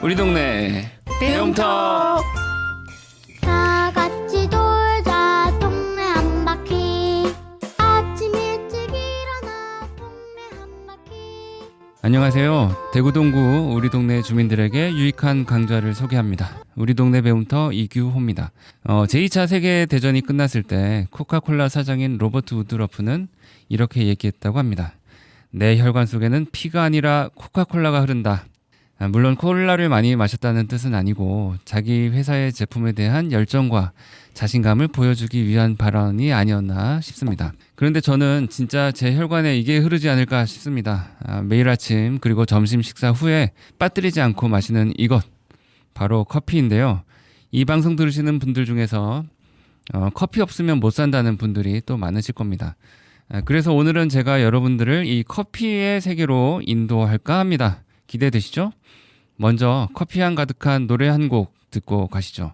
우리 동네 배움터. 다 같이 놀자 동네 한 바퀴. 아침 일찍 일어나 동네 한 바퀴. 안녕하세요. 대구 동구 우리 동네 주민들에게 유익한 강좌를 소개합니다. 우리 동네 배움터 이규호입니다. 제2차 세계대전이 끝났을 때 코카콜라 사장인 로버트 우드러프는 이렇게 얘기했다고 합니다. 내 혈관 속에는 피가 아니라 코카콜라가 흐른다. 물론 콜라를 많이 마셨다는 뜻은 아니고 자기 회사의 제품에 대한 열정과 자신감을 보여주기 위한 발언이 아니었나 싶습니다. 그런데 저는 진짜 제 혈관에 이게 흐르지 않을까 싶습니다. 매일 아침 그리고 점심 식사 후에 빠뜨리지 않고 마시는 이것, 바로 커피인데요. 이 방송 들으시는 분들 중에서 커피 없으면 못 산다는 분들이 또 많으실 겁니다. 그래서 오늘은 제가 여러분들을 이 커피의 세계로 인도할까 합니다. 기대되시죠? 먼저 커피향 가득한 노래 한 곡 듣고 가시죠.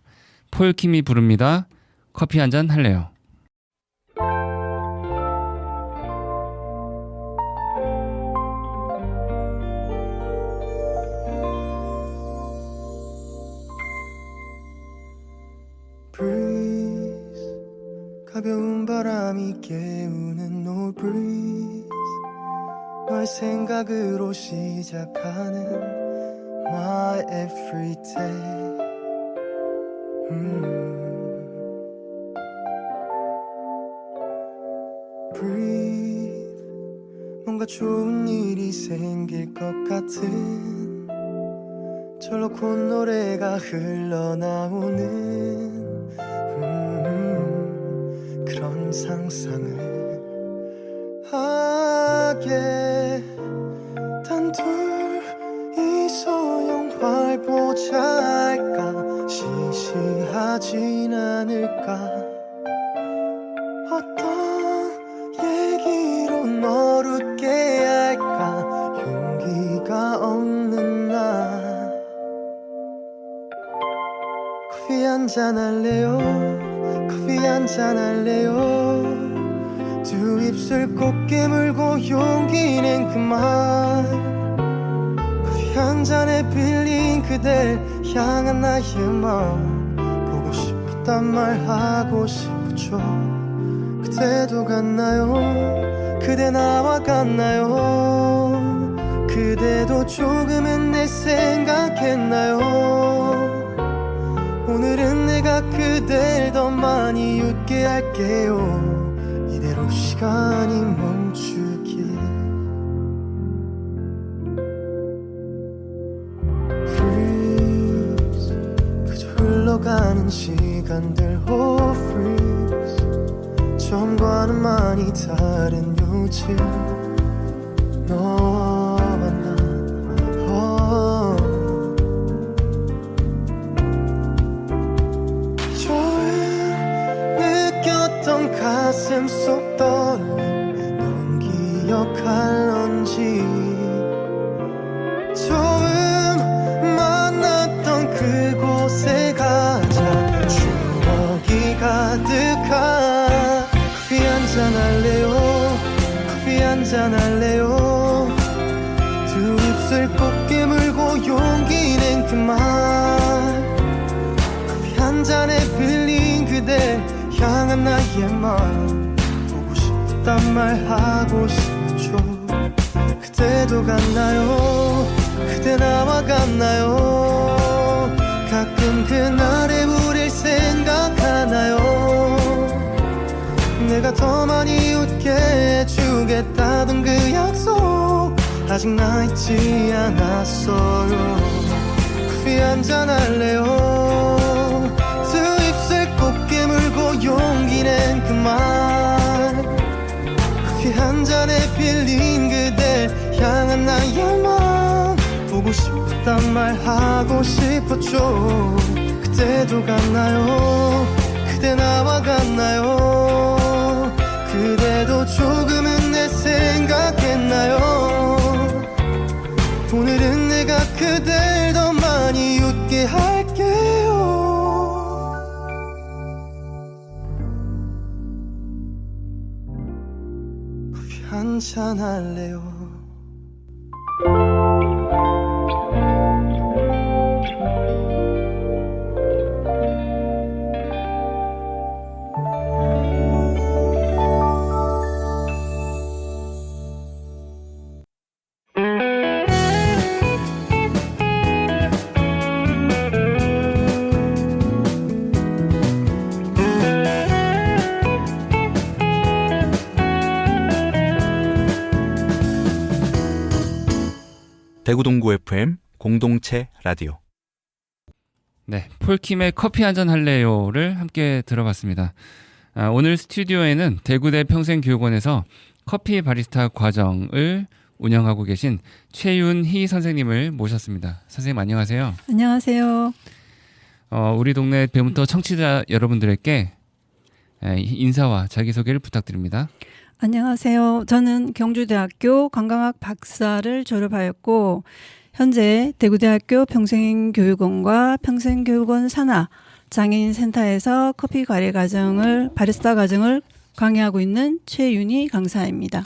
폴킴이 부릅니다. 커피 한 잔 할래요. Breeze, 가벼운 바람이 깨우는 No breeze, 너의 생각으로 시작하는 My everyday. Breathe, 뭔가 좋은 일이 생길 것 같은 절로 콧노래가 흘러나오는 그런 상상을 하게. 단둘이서 영화를 보자 할까. 시시하진 않을까. 어떤 얘기로 너를 웃게 할까. 용기가 없는 나. 커피 한잔 할래요. 커피 한잔 할래요. 두 입술 꼭 깨물고 용기는 그만. 커피 한 잔에 빌린 그댈 향한 나의 마음. 보고 싶단 말 하고 싶죠. 그때도 같나요? 그대 나와 같나요? 그대도 조금은 내 생각했나요? 오늘은 내가 그댈 더 많이 웃게 할게요. 이대로 시간이 멈추길. Freeze, 그저 흘러가는 시간들. Oh freeze, 처음과는 많이 다른 요즘. 너와 나 가슴 속 떨림 넌 기억할런지. 처음 만났던 그곳에 가자. 추억이 가득한. 커피 한잔 할래요. 커피 한잔 할래요. 두 입술 꼭 깨물고 용기는 그만. 커피 한 잔에 빌린 그대 향한 나의 마음. 보고 싶단 말 하고 싶죠. 그때도 같나요? 그대 나와 같나요? 가끔 그날의 우릴 생각하나요? 내가 더 많이 웃게 해주겠다던 그 약속 아직 나 잊지 않았어요. 커피 한잔 할래요. 용기는 그만. 커피 한 잔에 빌린 그댈 향한 나의 마음. 보고 싶단 말 하고 싶었죠. 그때도 같나요? 그대 나와 같나요? 그대도 조금은 내 생각했나요? 오늘은 내가 그댈 더 많이 웃게 할게요. 한잔 할래요. 대구동구 FM 공동체 라디오. 네, 폴킴의 커피 한잔 할래요를 함께 들어봤습니다. 오늘 스튜디오에는 대구대 평생교육원에서 커피 바리스타 과정을 운영하고 계신 최윤희 선생님을 모셨습니다. 선생님 안녕하세요. 안녕하세요. 우리 동네 배움터 청취자 여러분들에게 인사와 자기소개를 부탁드립니다. 안녕하세요. 저는 경주대학교 관광학 박사를 졸업하였고 현재 대구대학교 평생교육원과 평생교육원 산하 장애인센터에서 커피 과외 과정을 바리스타 과정을 강의하고 있는 최윤희 강사입니다.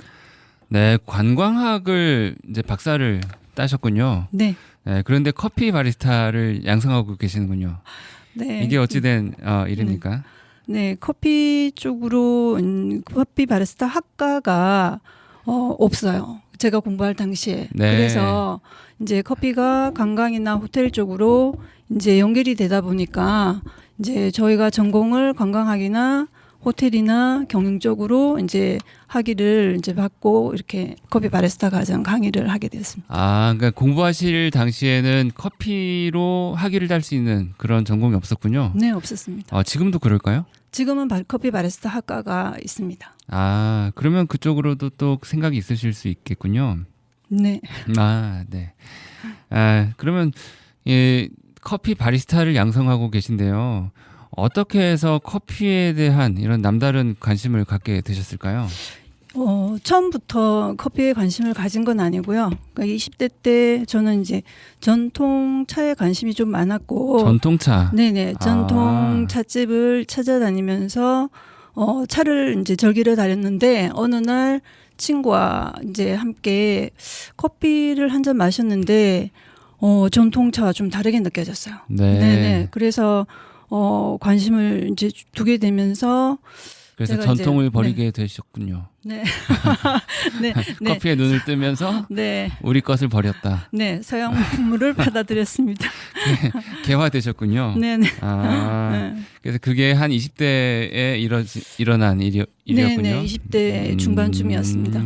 네, 관광학을 이제 박사를 따셨군요. 네. 네, 그런데 커피 바리스타를 양성하고 계시는군요. 네. 이게 어찌된 일입니까? 네, 커피 쪽으로 커피 바리스타 학과가 없어요. 제가 공부할 당시에. 네. 그래서 이제 커피가 관광이나 호텔 쪽으로 이제 연결이 되다 보니까 이제 저희가 전공을 관광학이나 호텔이나 경영 쪽으로 이제 학위를 이제 받고 이렇게 커피 바리스타 과정 강의를 하게 되었습니다. 그러니까 공부하실 당시에는 커피로 학위를 달 수 있는 그런 전공이 없었군요. 네, 없었습니다. 지금도 그럴까요? 지금은 커피 바리스타 학과가 있습니다. 그러면 그쪽으로도 또 생각이 있으실 수 있겠군요. 네. 네. 그러면 커피 바리스타를 양성하고 계신데요. 어떻게 해서 커피에 대한 이런 남다른 관심을 갖게 되셨을까요? 처음부터 커피에 관심을 가진 건 아니고요. 그러니까 20대 때 저는 이제 전통차에 관심이 좀 많았고. 전통차. 네네. 전통 찻집을 찾아다니면서 차를 이제 절기를 다녔는데 어느 날 친구와 이제 함께 커피를 한 잔 마셨는데 전통차와 좀 다르게 느껴졌어요. 네. 네네. 그래서 관심을 이제 두게 되면서 그래서 제가 전통을 이제, 버리게 되셨군요. 네. 네. 네. 커피에 눈을 뜨면서 네. 우리 것을 버렸다. 네. 서양물을 받아들였습니다. 개화되셨군요. 네네. 네. 그래서 그게 한 20대에 일어난 일이었군요. 네네. 20대 중반쯤이었습니다.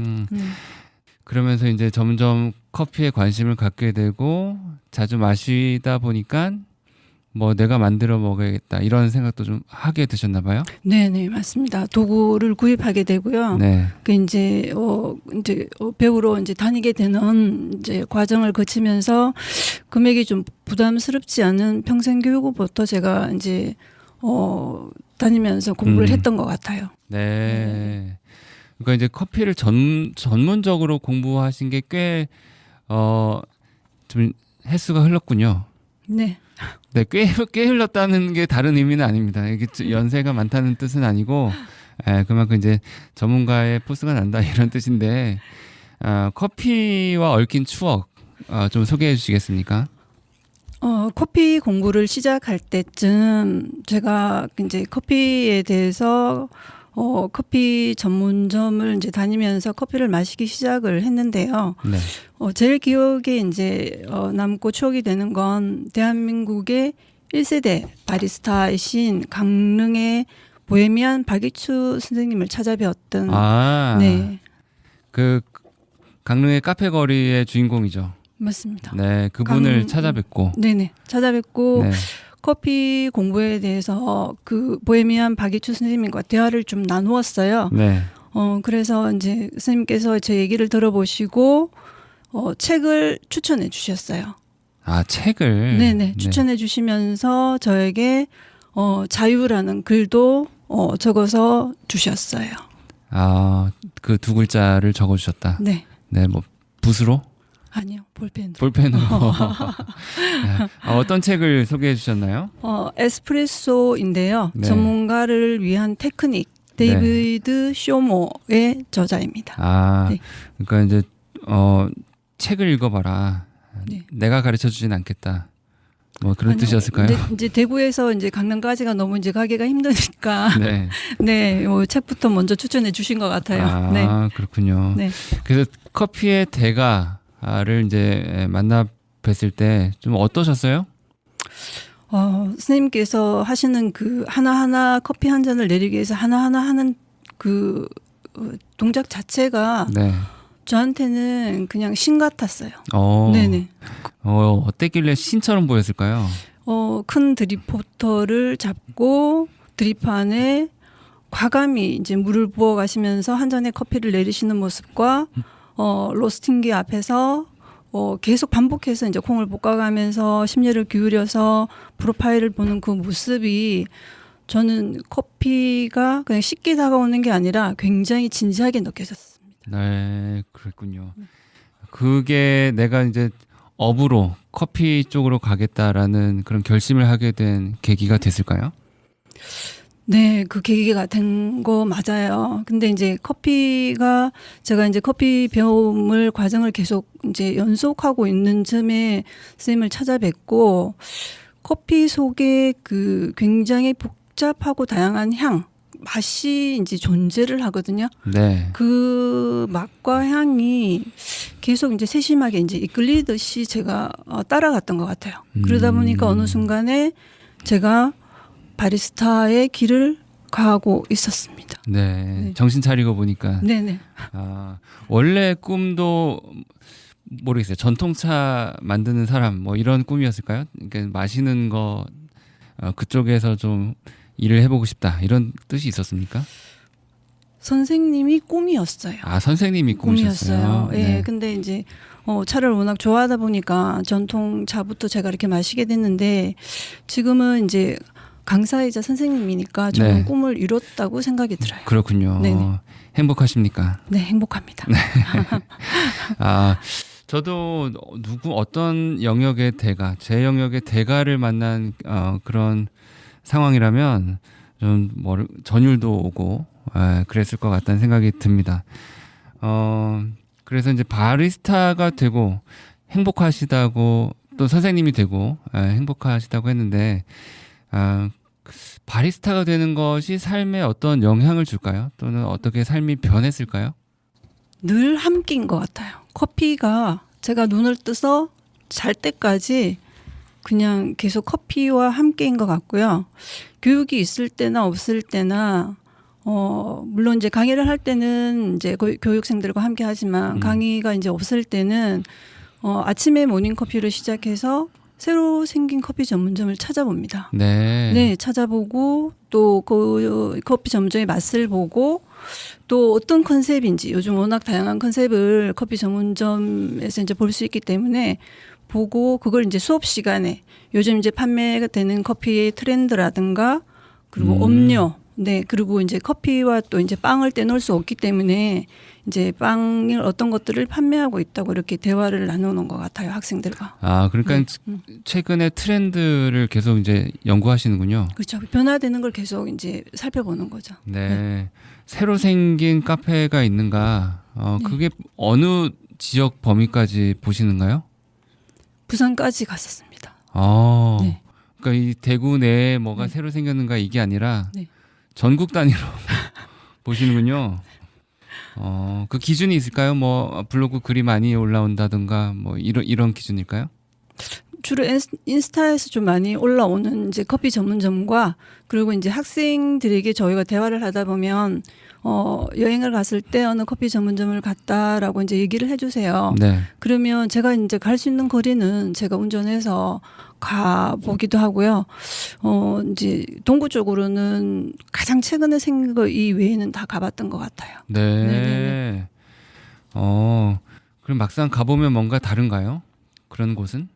그러면서 이제 점점 커피에 관심을 갖게 되고 자주 마시다 보니까 뭐 내가 만들어 먹어야겠다 이런 생각도 좀 하게 되셨나 봐요. 네네, 맞습니다. 도구를 구입하게 되고요. 네. 그 이제 배우러 이제 다니게 되는 이제 과정을 거치면서 금액이 좀 부담스럽지 않은 평생교육부터 제가 이제 다니면서 공부를 했던 것 같아요. 네. 그러니까 이제 커피를 전문적으로 공부하신 게 꽤 좀 횟수가 흘렀군요. 네. 네, 꽤 흘렀다는 게 다른 의미는 아닙니다. 이게 연세가 많다는 뜻은 아니고, 그만큼 이제 전문가의 포스가 난다 이런 뜻인데, 커피와 얽힌 추억 좀 소개해 주시겠습니까? 커피 공부를 시작할 때쯤 제가 이제 커피에 대해서 커피 전문점을 이제 다니면서 커피를 마시기 시작을 했는데요. 네. 제일 기억에 이제 남고 추억이 되는 건 대한민국의 1세대 바리스타이신 강릉의 보헤미안 박이추 선생님을 찾아뵈었던. 네. 그 강릉의 카페 거리의 주인공이죠. 맞습니다. 네, 그분을 찾아뵙고. 네네. 찾아뵙고. 네. 커피 공부에 대해서 그 보헤미안 박이추 선생님과 대화를 좀 나누었어요. 네. 그래서 이제 선생님께서 제 얘기를 들어보시고 책을 추천해 주셨어요. 책을. 네네. 추천해 주시면서 저에게 자유라는 글도 적어서 주셨어요. 그 두 글자를 적어주셨다. 네. 네, 뭐 붓으로? 아니요, 볼펜으로. 볼펜으로. 어떤 책을 소개해 주셨나요? 에스프레소인데요. 네. 전문가를 위한 테크닉. 데이비드 쇼모의 저자입니다. 네. 그러니까 이제 책을 읽어봐라. 네. 내가 가르쳐주진 않겠다. 뭐 그런 뜻이었을까요? 이제 대구에서 이제 강남까지가 너무 이제 가기가 힘드니까. 네. 네, 책부터 먼저 추천해 주신 것 같아요. 네. 그렇군요. 네. 그래서 커피의 대가를 이제 만나 뵀을 때 좀 어떠셨어요? 선생님께서 하시는 그 하나하나 커피 한 잔을 내리기 위해서 하나하나 하는 그 동작 자체가 네. 저한테는 그냥 신 같았어요. 어, 네네. 어땠길래 신처럼 보였을까요? 큰 드립포터를 잡고 드립 안에 과감히 이제 물을 부어 가시면서 한 잔의 커피를 내리시는 모습과 로스팅기 앞에서 계속 반복해서 이제 콩을 볶아가면서 심려를 기울여서 프로파일을 보는 그 모습이 저는 커피가 그냥 쉽게 다가오는 게 아니라 굉장히 진지하게 느껴졌습니다. 네, 그랬군요. 그게 내가 이제 업으로 커피 쪽으로 가겠다라는 그런 결심을 하게 된 계기가 됐을까요? 네, 그 계기가 된 거 맞아요. 근데 이제 커피가 제가 이제 커피 배움을 과정을 계속 이제 연속하고 있는 즈음에 선생님을 찾아뵙고 커피 속에 그 굉장히 복잡하고 다양한 향, 맛이 이제 존재를 하거든요. 네. 그 맛과 향이 계속 이제 세심하게 이제 이끌리듯이 제가 따라갔던 것 같아요. 그러다 보니까 어느 순간에 제가 바리스타의 길을 가고 있었습니다. 네. 네. 정신 차리고 보니까 네네. 원래 꿈도 모르겠어요. 전통차 만드는 사람 뭐 이런 꿈이었을까요? 그러니까 마시는 거 그쪽에서 좀 일을 해보고 싶다 이런 뜻이 있었습니까? 선생님이 꿈이었어요. 선생님이 꿈이셨어요. 예. 네. 근데 이제 차를 워낙 좋아하다 보니까 전통차부터 제가 이렇게 마시게 됐는데 지금은 이제 강사이자 선생님이니까 저는 네. 꿈을 이뤘다고 생각이 들어요. 그렇군요. 네네. 행복하십니까? 네, 행복합니다. 저도 어떤 영역의 대가, 제 영역의 대가를 만난 그런 상황이라면 좀 전율도 오고 그랬을 것 같다는 생각이 듭니다. 그래서 이제 바리스타가 되고 행복하시다고 또 선생님이 되고 행복하시다고 했는데 바리스타가 되는 것이 삶에 어떤 영향을 줄까요? 또는 어떻게 삶이 변했을까요? 늘 함께인 것 같아요. 커피가 제가 눈을 떠서 잘 때까지 그냥 계속 커피와 함께인 것 같고요. 교육이 있을 때나 없을 때나 물론 이제 강의를 할 때는 이제 교육생들과 함께 하지만 강의가 이제 없을 때는 아침에 모닝커피를 시작해서 새로 생긴 커피 전문점을 찾아봅니다. 네. 네, 찾아보고 또 그 커피 전문점의 맛을 보고 또 어떤 컨셉인지 요즘 워낙 다양한 컨셉을 커피 전문점에서 이제 볼 수 있기 때문에 보고 그걸 이제 수업 시간에 요즘 이제 판매가 되는 커피의 트렌드라든가 그리고 음료 네 그리고 이제 커피와 또 이제 빵을 떼놓을 수 없기 때문에 이제 빵을 어떤 것들을 판매하고 있다고 이렇게 대화를 나누는 것 같아요 학생들과. 그러니까 최근에 트렌드를 계속 이제 연구하시는군요. 그렇죠. 변화되는 걸 계속 이제 살펴보는 거죠. 네. 새로 생긴 카페가 있는가? 그게 어느 지역 범위까지 보시는가요? 부산까지 갔었습니다. 네. 그러니까 이 대구 내에 뭐가 새로 생겼는가 이게 아니라 네. 전국 단위로 보시는군요. 그 기준이 있을까요? 뭐 블로그 글이 많이 올라온다든가 뭐 이런 기준일까요? 주로 인스타에서 좀 많이 올라오는 이제 커피 전문점과 그리고 이제 학생들에게 저희가 대화를 하다 보면 여행을 갔을 때 어느 커피 전문점을 갔다라고 이제 얘기를 해주세요. 네. 그러면 제가 이제 갈 수 있는 거리는 제가 운전해서 가 보기도 하고요. 이제 동구 쪽으로는 가장 최근에 생긴 거 이 외에는 다 가봤던 것 같아요. 네. 네네네. 그럼 막상 가보면 뭔가 다른가요? 그런 곳은?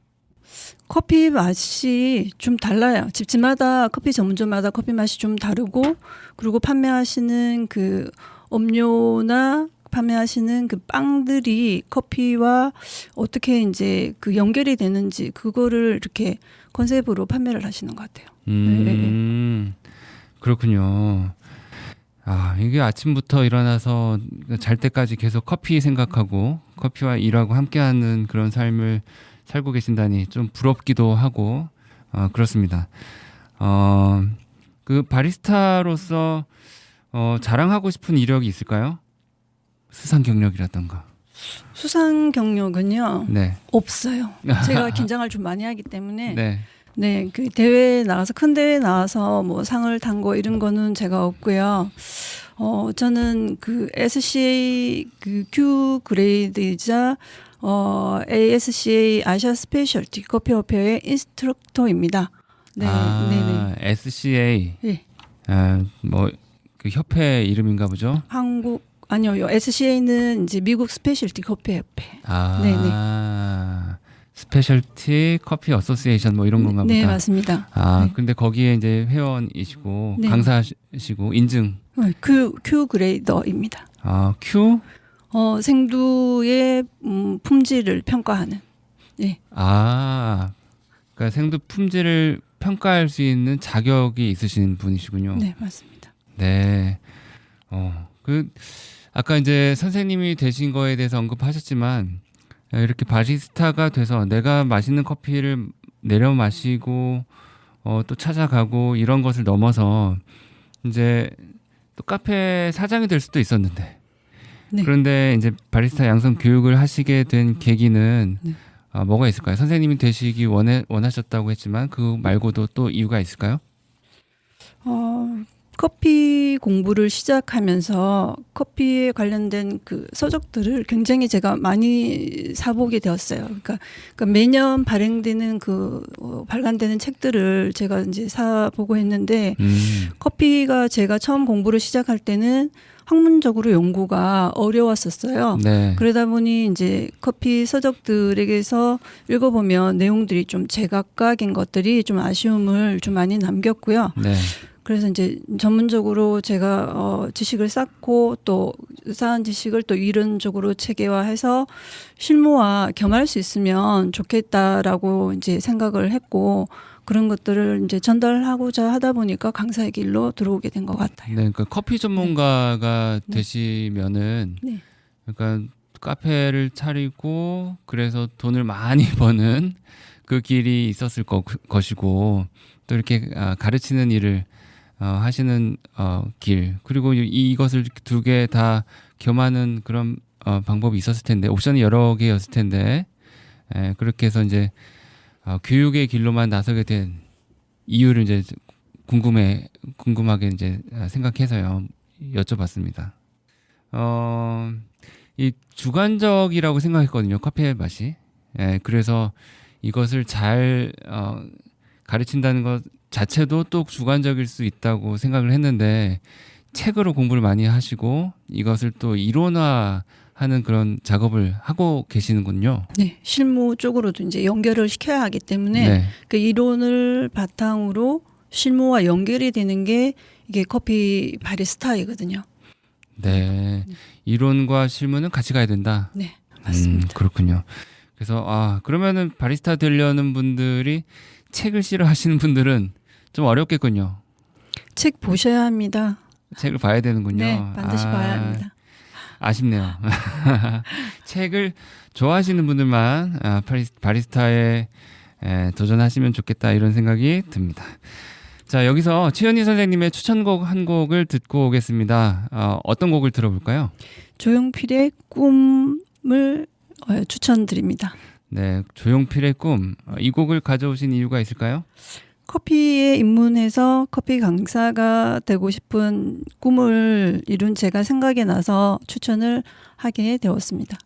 커피 맛이 좀 달라요. 집집마다 커피 전문점마다 커피 맛이 좀 다르고 그리고 판매하시는 그 음료나 판매하시는 그 빵들이 커피와 어떻게 이제 그 연결이 되는지 그거를 이렇게 컨셉으로 판매를 하시는 것 같아요. 그렇군요. 이게 아침부터 일어나서 잘 때까지 계속 커피 생각하고 커피와 일하고 함께하는 그런 삶을 살고 계신다니 좀 부럽기도 하고 그렇습니다. 그 바리스타로서 자랑하고 싶은 이력이 있을까요? 수상 경력이라던가. 수상 경력은요. 네. 없어요. 제가 긴장을 좀 많이 하기 때문에 네. 네, 그 대회에 나가서 큰 대회에 나와서 뭐 상을 탄 거 이런 거는 제가 없고요. 저는 그 SCA 그 Q 그레이드이자 ASCA 아시아 스페셜티 커피 협회의 인스트럭터입니다. 네, 네네. SCA. 네. 뭐 그 협회 이름인가 보죠? 아니요. SCA는 이제 미국 스페셜티 커피 협회. 네네. 스페셜티 커피 어소시에이션 뭐 이런 건가 보다. 네, 맞습니다. 네. 근데 거기에 이제 회원이시고 네. 강사시고 인증. Q 그레이더입니다. Q? 생두의 품질을 평가하는. 네. 그러니까 생두 품질을 평가할 수 있는 자격이 있으신 분이시군요. 네, 맞습니다. 네. 아까 이제 선생님이 되신 거에 대해서 언급하셨지만 이렇게 바리스타가 돼서 내가 맛있는 커피를 내려 마시고 또 찾아가고 이런 것을 넘어서 이제 또 카페 사장이 될 수도 있었는데 네. 그런데 이제 바리스타 양성 교육을 하시게 된 계기는 네. 뭐가 있을까요? 선생님이 되시기 원하셨다고 했지만 그 말고도 또 이유가 있을까요? 커피 공부를 시작하면서 커피에 관련된 그 서적들을 굉장히 제가 많이 사보게 되었어요. 그러니까 매년 발행되는 발간되는 책들을 제가 이제 사보고 했는데 커피가 제가 처음 공부를 시작할 때는 학문적으로 연구가 어려웠었어요. 네. 그러다 보니 이제 커피 서적들에게서 읽어보면 내용들이 좀 제각각인 것들이 좀 아쉬움을 좀 많이 남겼고요. 네. 그래서 이제 전문적으로 제가 지식을 쌓고 또 쌓은 지식을 또 이론적으로 체계화해서 실무와 겸할 수 있으면 좋겠다라고 이제 생각을 했고 그런 것들을 이제 전달하고자 하다 보니까 강사의 길로 들어오게 된 것 같아요. 네, 그러니까 커피 전문가가 되시면은 네. 그러니까 카페를 차리고 그래서 돈을 많이 버는 그 길이 있었을 것이고 또 이렇게 가르치는 일을 하시는 길 그리고 이것을 두 개 다 겸하는 그런 방법이 있었을 텐데 옵션이 여러 개였을 텐데 그렇게 해서 이제 교육의 길로만 나서게 된 이유를 이제 궁금하게 이제 생각해서요 여쭤봤습니다. 이 주관적이라고 생각했거든요 커피의 맛이. 그래서 이것을 잘 가르친다는 것 자체도 또 주관적일 수 있다고 생각을 했는데 책으로 공부를 많이 하시고 이것을 또 이론화하는 그런 작업을 하고 계시는군요. 네, 실무 쪽으로도 이제 연결을 시켜야 하기 때문에 네. 그 이론을 바탕으로 실무와 연결이 되는 게 이게 커피 바리스타이거든요. 네. 이론과 실무는 같이 가야 된다. 네, 맞습니다. 그렇군요. 그래서 그러면은 바리스타 되려는 분들이 책을 싫어하시는 분들은 좀 어렵겠군요. 책 보셔야 합니다. 책을 봐야 되는군요. 네, 반드시 봐야 합니다. 아쉽네요. 책을 좋아하시는 분들만 바리스타에 도전하시면 좋겠다 이런 생각이 듭니다. 자, 여기서 최현희 선생님의 추천곡 한 곡을 듣고 오겠습니다. 어떤 곡을 들어볼까요? 조용필의 꿈을 추천드립니다. 네, 조용필의 꿈. 이 곡을 가져오신 이유가 있을까요? 커피에 입문해서 커피 강사가 되고 싶은 꿈을 이룬 제가 생각이 나서 추천을 하게 되었습니다.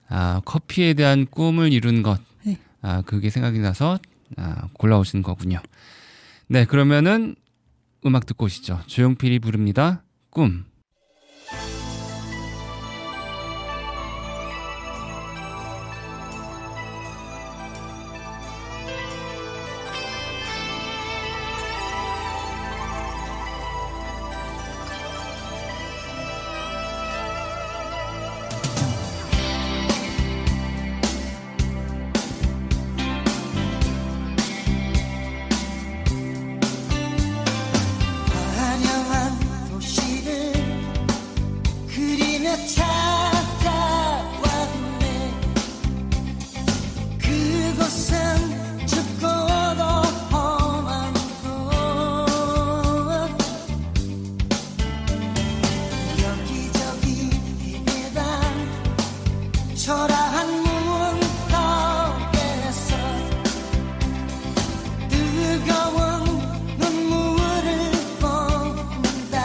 커피에 대한 꿈을 이룬 것. 네. 그게 생각이 나서 골라오신 거군요. 네, 그러면은 음악 듣고 오시죠. 조용필이 부릅니다. 꿈. 화려한 도시를 그리며 찾아왔네. 그곳은 춥고도 험한 곳. 여기저기 헤매다 초라한 문턱에서 뜨거운 눈물을 쏟는다.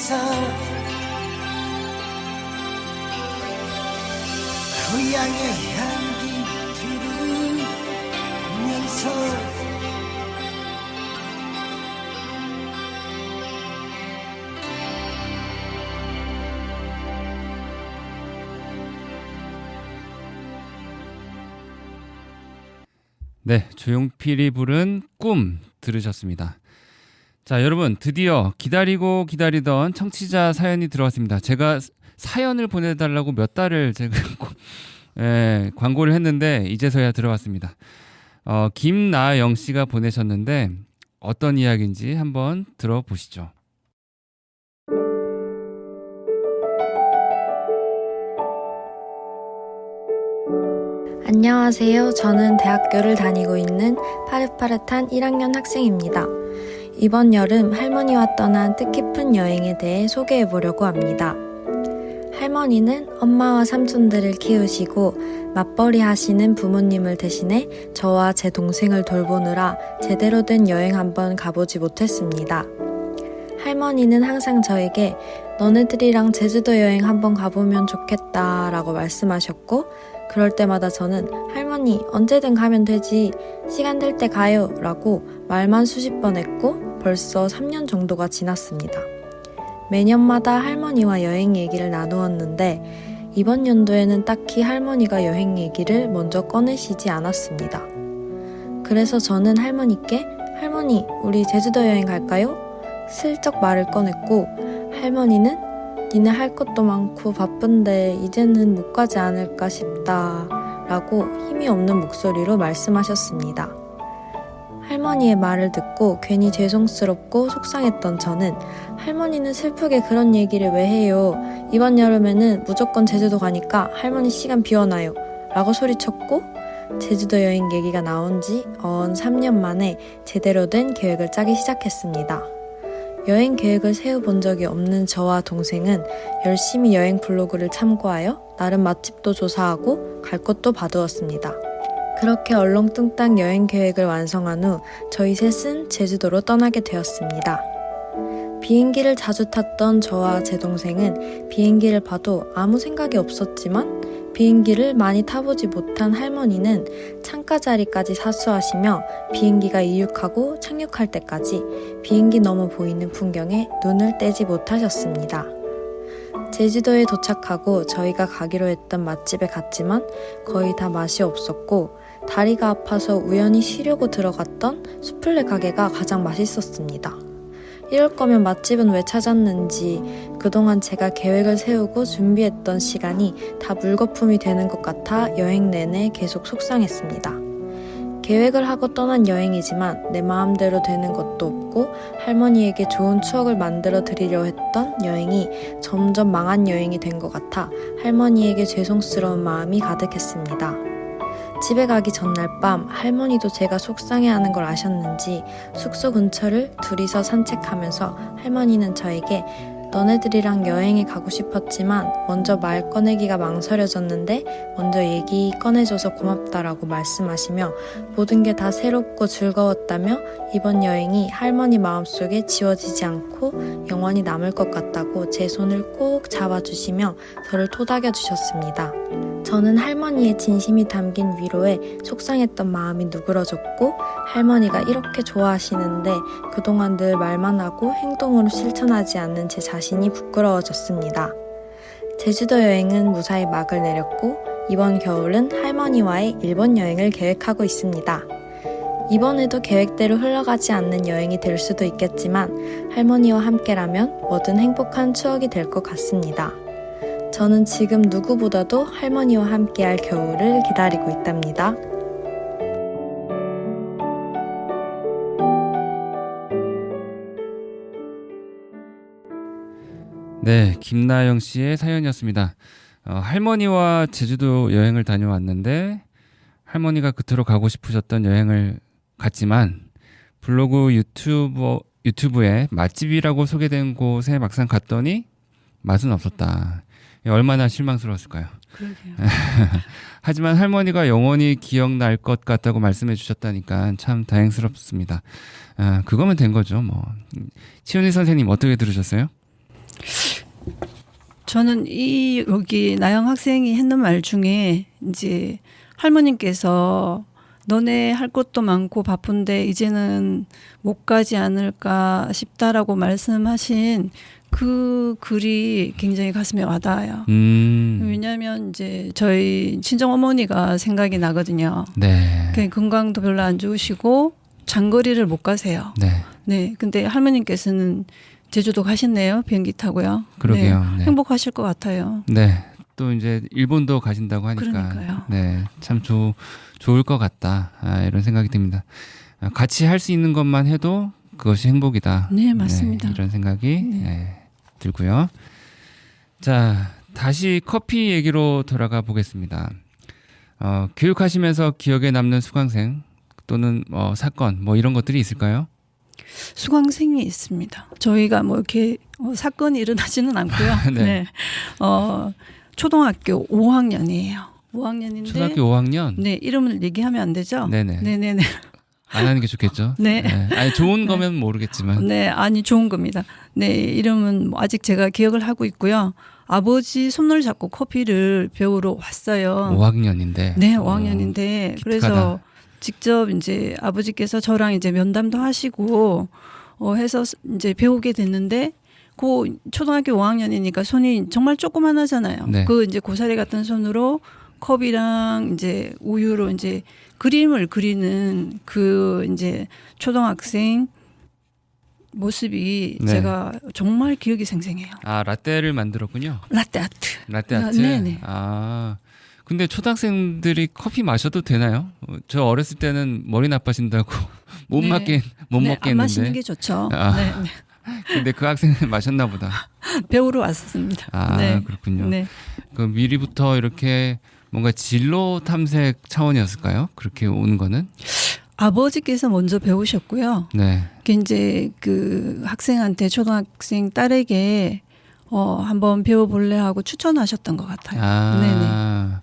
둘이서 고향의 향기 들으면서 네, 조용필이 부른 꿈 들으셨습니다. 자, 여러분 드디어 기다리고 기다리던 청취자 사연이 들어왔습니다. 제가 사연을 보내달라고 몇 달을 제가 광고를 했는데 이제서야 들어왔습니다. 김나영 씨가 보내셨는데 어떤 이야기인지 한번 들어보시죠. 안녕하세요. 저는 대학교를 다니고 있는 파릇파릇한 1학년 학생입니다. 이번 여름 할머니와 떠난 뜻깊은 여행에 대해 소개해 보려고 합니다. 할머니는 엄마와 삼촌들을 키우시고 맞벌이 하시는 부모님을 대신해 저와 제 동생을 돌보느라 제대로 된 여행 한번 가보지 못했습니다. 할머니는 항상 저에게 너네들이랑 제주도 여행 한번 가보면 좋겠다 라고 말씀하셨고 그럴 때마다 저는 할머니 언제든 가면 되지 시간 될 때 가요 라고 말만 수십 번 했고 벌써 3년 정도가 지났습니다. 매년마다 할머니와 여행 얘기를 나누었는데 이번 연도에는 딱히 할머니가 여행 얘기를 먼저 꺼내시지 않았습니다. 그래서 저는 할머니께 할머니 우리 제주도 여행 갈까요? 슬쩍 말을 꺼냈고 할머니는 니네 할 것도 많고 바쁜데 이제는 못 가지 않을까 싶다 라고 힘이 없는 목소리로 말씀하셨습니다. 할머니의 말을 듣고 괜히 죄송스럽고 속상했던 저는 할머니는 슬프게 그런 얘기를 왜 해요? 이번 여름에는 무조건 제주도 가니까 할머니 시간 비워놔요 라고 소리쳤고 제주도 여행 얘기가 나온 지 3년 만에 제대로 된 계획을 짜기 시작했습니다. 여행 계획을 세워본 적이 없는 저와 동생은 열심히 여행 블로그를 참고하여 나름 맛집도 조사하고 갈 곳도 봐두었습니다. 그렇게 얼렁뚱땅 여행 계획을 완성한 후 저희 셋은 제주도로 떠나게 되었습니다. 비행기를 자주 탔던 저와 제 동생은 비행기를 봐도 아무 생각이 없었지만 비행기를 많이 타보지 못한 할머니는 창가 자리까지 사수하시며 비행기가 이륙하고 착륙할 때까지 비행기 너머 보이는 풍경에 눈을 떼지 못하셨습니다. 제주도에 도착하고 저희가 가기로 했던 맛집에 갔지만 거의 다 맛이 없었고 다리가 아파서 우연히 쉬려고 들어갔던 수플레 가게가 가장 맛있었습니다. 이럴 거면 맛집은 왜 찾았는지 그동안 제가 계획을 세우고 준비했던 시간이 다 물거품이 되는 것 같아 여행 내내 계속 속상했습니다. 계획을 하고 떠난 여행이지만 내 마음대로 되는 것도 없고 할머니에게 좋은 추억을 만들어 드리려 했던 여행이 점점 망한 여행이 된 것 같아 할머니에게 죄송스러운 마음이 가득했습니다. 집에 가기 전날 밤 할머니도 제가 속상해하는 걸 아셨는지 숙소 근처를 둘이서 산책하면서 할머니는 저에게 너네들이랑 여행에 가고 싶었지만 먼저 말 꺼내기가 망설여졌는데 먼저 얘기 꺼내줘서 고맙다라고 말씀하시며 모든 게 다 새롭고 즐거웠다며 이번 여행이 할머니 마음속에 지워지지 않고 영원히 남을 것 같다고 제 손을 꼭 잡아주시며 저를 토닥여 주셨습니다. 저는 할머니의 진심이 담긴 위로에 속상했던 마음이 누그러졌고 할머니가 이렇게 좋아하시는데 그동안 늘 말만 하고 행동으로 실천하지 않는 제 자신이 부끄러워졌습니다. 제주도 여행은 무사히 막을 내렸고 이번 겨울은 할머니와의 일본 여행을 계획하고 있습니다. 이번에도 계획대로 흘러가지 않는 여행이 될 수도 있겠지만 할머니와 함께라면 뭐든 행복한 추억이 될 것 같습니다. 저는 지금 누구보다도 할머니와 함께할 겨울을 기다리고 있답니다. 네, 김나영 씨의 사연이었습니다. 할머니와 제주도 여행을 다녀왔는데 할머니가 그토록 가고 싶으셨던 여행을 갔지만 블로그 유튜브에 맛집이라고 소개된 곳에 막상 갔더니 맛은 없었다. 얼마나 실망스러웠을까요? 그러게요. 하지만 할머니가 영원히 기억날 것 같다고 말씀해 주셨다니까 참 다행스럽습니다. 그거면 된 거죠. 뭐 치훈이 선생님 어떻게 들으셨어요? 저는 여기 나영 학생이 했는 말 중에 이제 할머님께서 너네 할 것도 많고 바쁜데 이제는 못 가지 않을까 싶다라고 말씀하신 그 글이 굉장히 가슴에 와닿아요. 왜냐하면 이제 저희 친정 어머니가 생각이 나거든요. 네. 건강도 별로 안 좋으시고 장거리를 못 가세요. 네. 네, 근데 할머님께서는 제주도 가셨네요. 비행기 타고요. 그러게요. 네, 네. 행복하실 것 같아요. 네. 또 이제 일본도 가신다고 하니까 그러니까요. 네, 참 좋을 것 같다. 이런 생각이 듭니다. 같이 할 수 있는 것만 해도 그것이 행복이다. 네, 맞습니다. 이런 생각이 네. 들고요. 자, 다시 커피 얘기로 돌아가 보겠습니다. 교육하시면서 기억에 남는 수강생 또는 사건 이런 것들이 있을까요? 수강생이 있습니다. 저희가 뭐 이렇게 사건이 일어나지는 않고요. 네. 네. 초등학교 5학년이에요. 5학년인데 초등학교 5학년? 네, 이름을 얘기하면 안 되죠? 네네. 네네네. 안 하는 게 좋겠죠? 네. 아니, 좋은 거면 모르겠지만. 네, 아니 좋은 겁니다. 네, 이름은 뭐 아직 제가 기억을 하고 있고요. 아버지 손을 잡고 커피를 배우러 왔어요. 5학년인데. 네, 5학년인데 그래서 기특하다. 직접 이제 아버지께서 저랑 이제 면담도 하시고 해서 이제 배우게 됐는데 그 초등학교 5학년이니까 손이 정말 조그만하잖아요. 네. 그 이제 고사리 같은 손으로 컵이랑 이제 우유로 이제 그림을 그리는 그 이제 초등학생 모습이 네. 제가 정말 기억이 생생해요. 라떼를 만들었군요. 라떼 아트. 라떼 아트? 네네. 근데 초등학생들이 커피 마셔도 되나요? 저 어렸을 때는 머리 나빠진다고 못 네. 먹게 네, 안 마시는 했는데. 게 좋죠. 아. 네, 네. 근데 그 학생은 마셨나 보다. 배우러 왔습니다. 네. 그렇군요. 네. 그 미리부터 이렇게 뭔가 진로 탐색 차원이었을까요? 그렇게 오는 거는? 아버지께서 먼저 배우셨고요. 네. 그 이제 그 학생한테 초등학생 딸에게 한번 배워볼래 하고 추천하셨던 것 같아요. 네네.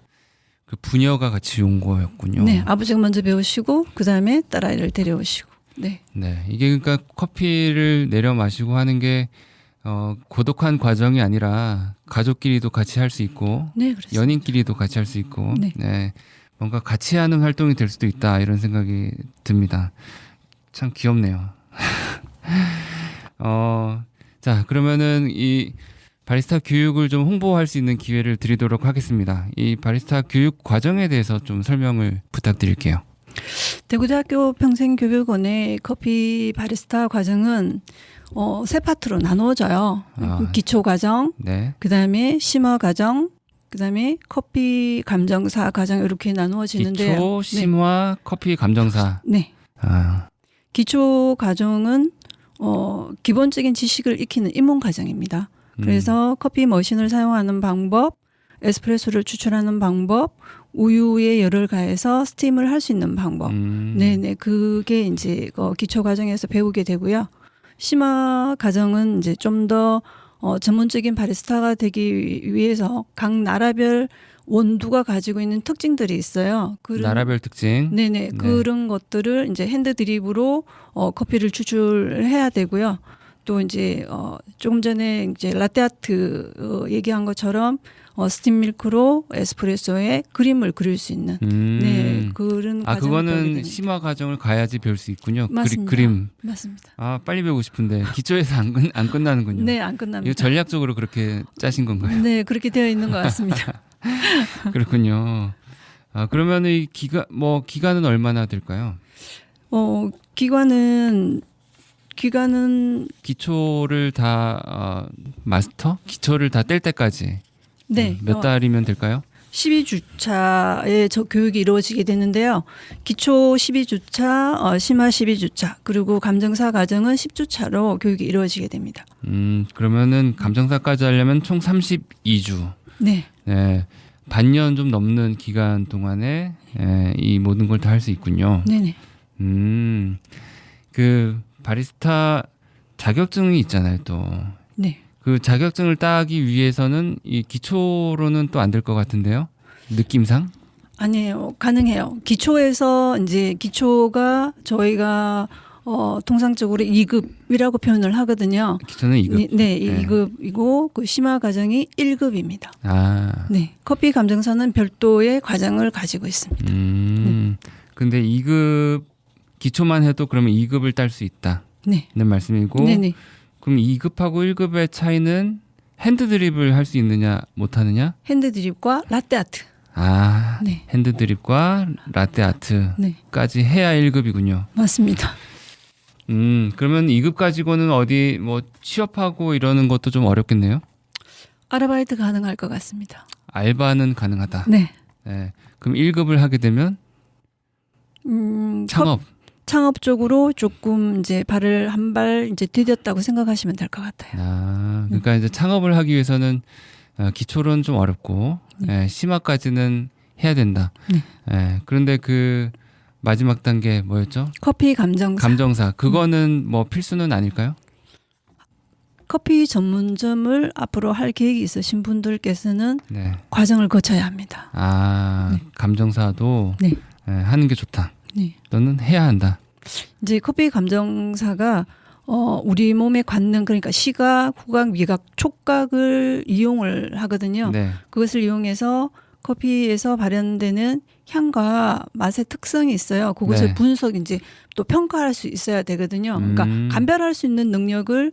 그 부녀가 같이 온 거였군요. 네, 아버지가 먼저 배우시고 그 다음에 딸아이를 데려오시고. 네. 네, 이게 그러니까 커피를 내려 마시고 하는 게 고독한 과정이 아니라 가족끼리도 같이 할 수 있고 네, 그렇습니다. 연인끼리도 같이 할 수 있고 네. 뭔가 같이 하는 활동이 될 수도 있다 이런 생각이 듭니다. 참 귀엽네요. 자, 그러면은 이 바리스타 교육을 좀 홍보할 수 있는 기회를 드리도록 하겠습니다. 이 바리스타 교육 과정에 대해서 좀 설명을 부탁드릴게요. 대구대학교 평생교육원의 커피 바리스타 과정은 세 파트로 나누어져요. 기초 과정, 네. 그 다음에 심화 과정, 그 다음에 커피 감정사 과정 이렇게 나누어지는데요. 기초, 심화, 커피 감정사. 네. 아, 기초 과정은 기본적인 지식을 익히는 입문 과정입니다. 그래서 커피 머신을 사용하는 방법, 에스프레소를 추출하는 방법, 우유에 열을 가해서 스팀을 할 수 있는 방법. 네네. 그게 이제 기초 과정에서 배우게 되고요. 심화 과정은 이제 좀 더 전문적인 바리스타가 되기 위해서 각 나라별 원두가 가지고 있는 특징들이 있어요. 나라별 특징. 네네. 네. 그런 것들을 이제 핸드 드립으로 커피를 추출해야 되고요. 또 이제 조금 전에 이제 라떼 아트 얘기한 것처럼 스팀 밀크로 에스프레소에 그림을 그릴 수 있는 네, 그런 과정을 배우게 그거는 됩니다. 심화 과정을 가야지 배울 수 있군요. 맞습니다. 그림. 맞습니다. 빨리 배우고 싶은데 기초에서 안 끝나는군요. 네, 안 끝납니다. 이거 전략적으로 그렇게 짜신 건가요? 네, 그렇게 되어 있는 것 같습니다. 그렇군요. 그러면 이 기간은 얼마나 될까요? 기간은 기초를 다 마스터? 기초를 다 뗄 때까지 네, 몇 달이면 될까요? 12주차에 교육이 이루어지게 되는데요. 기초 12주차, 심화 12주차, 그리고 감정사 과정은 10주차로 교육이 이루어지게 됩니다. 그러면은 감정사까지 하려면 총 32주. 네. 네. 반년 좀 넘는 기간 동안에 이 모든 걸 다 할 수 있군요. 네네. 그 바리스타 자격증이 있잖아요, 또. 네. 그 자격증을 따기 위해서는 이 기초로는 또 안 될 것 같은데요? 느낌상? 아니에요. 가능해요. 기초에서 이제 기초가 저희가 통상적으로 2급이라고 표현을 하거든요. 기초는 2급. 네, 2급이고 그 심화 과정이 1급입니다. 아. 네, 커피 감정사는 별도의 과정을 가지고 있습니다. 근데 2급 기초만 해도 그러면 2급을 딸 수 있다는 네, 말씀이고 네, 네. 그럼 2급하고 1급의 차이는 핸드 드립을 할 수 있느냐 못 하느냐? 핸드 드립과 라떼 아트. 아, 네. 핸드 드립과 라떼 아트까지 네, 해야 1급이군요. 맞습니다. 그러면 2급 가지고는 어디 뭐 취업하고 이러는 것도 좀 어렵겠네요. 아르바이트 가능할 것 같습니다. 알바는 가능하다. 네. 네. 그럼 1급을 하게 되면 창업. 창업 쪽으로 조금 이제 발을 한 발 이제 디뎠다고 생각하시면 될 것 같아요. 아, 그러니까 이제 창업을 하기 위해서는 기초로는 좀 어렵고 심화까지는 해야 된다. 네. 그런데 그 마지막 단계 뭐였죠? 커피 감정사. 감정사. 그거는 뭐 필수는 아닐까요? 커피 전문점을 앞으로 할 계획이 있으신 분들께서는 네. 과정을 거쳐야 합니다. 아, 네. 감정사도 네. 하는 게 좋다. 네. 너는 해야 한다. 이제 커피 감정사가 우리 몸의 관능 그러니까 시각, 후각, 미각, 촉각을 이용을 하거든요. 네. 그것을 이용해서 커피에서 발현되는 향과 맛의 특성이 있어요. 그것을 네. 분석 이제 또 평가할 수 있어야 되거든요. 그러니까 감별할 수 있는 능력을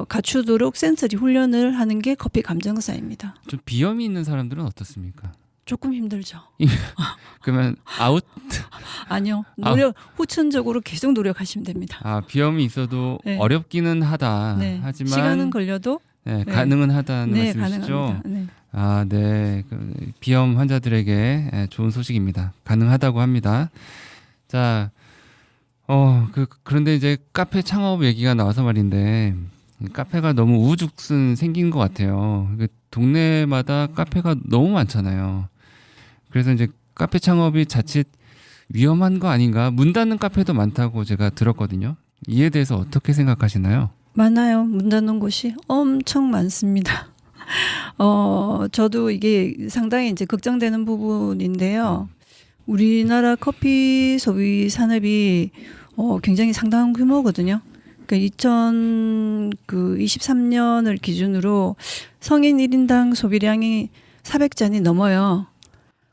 갖추도록 센서리 훈련을 하는 게 커피 감정사입니다. 좀 비염이 있는 사람들은 어떻습니까? 조금 힘들죠. 그러면 아웃? 아니요. 아우. 후천적으로 계속 노력하시면 됩니다. 아, 비염이 있어도 네. 어렵기는 하다. 네. 하지만 시간은 걸려도 네, 네. 가능은 하다는 네, 말씀이시죠? 가능합니다. 네. 아, 네. 그 비염 환자들에게 좋은 소식입니다. 가능하다고 합니다. 자, 그런데 이제 카페 창업 얘기가 나와서 말인데 카페가 너무 우후죽순 생긴 것 같아요. 그 동네마다 카페가 너무 많잖아요. 그래서 이제 카페 창업이 자칫 위험한 거 아닌가? 문 닫는 카페도 많다고 제가 들었거든요. 이에 대해서 어떻게 생각하시나요? 많아요. 문 닫는 곳이 엄청 많습니다. 저도 이게 상당히 이제 걱정되는 부분인데요. 우리나라 커피 소비 산업이 굉장히 상당한 규모거든요. 그러니까 2023년을 기준으로 성인 1인당 소비량이 400잔이 넘어요.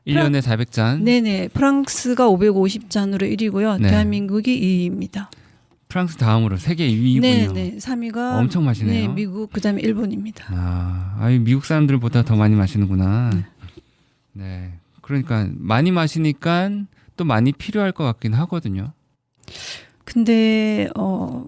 1년에 400잔. 네네. 프랑스가 550잔으로 1위고요. 네. 대한민국이 2위입니다. 프랑스 다음으로 세계 2위군요. 네네. 3위가 엄청 마시네요. 네, 미국 그다음에 일본입니다. 아이 미국 사람들보다 더 많이 마시는구나. 네. 그러니까 많이 마시니까 또 많이 필요할 것 같긴 하거든요. 근데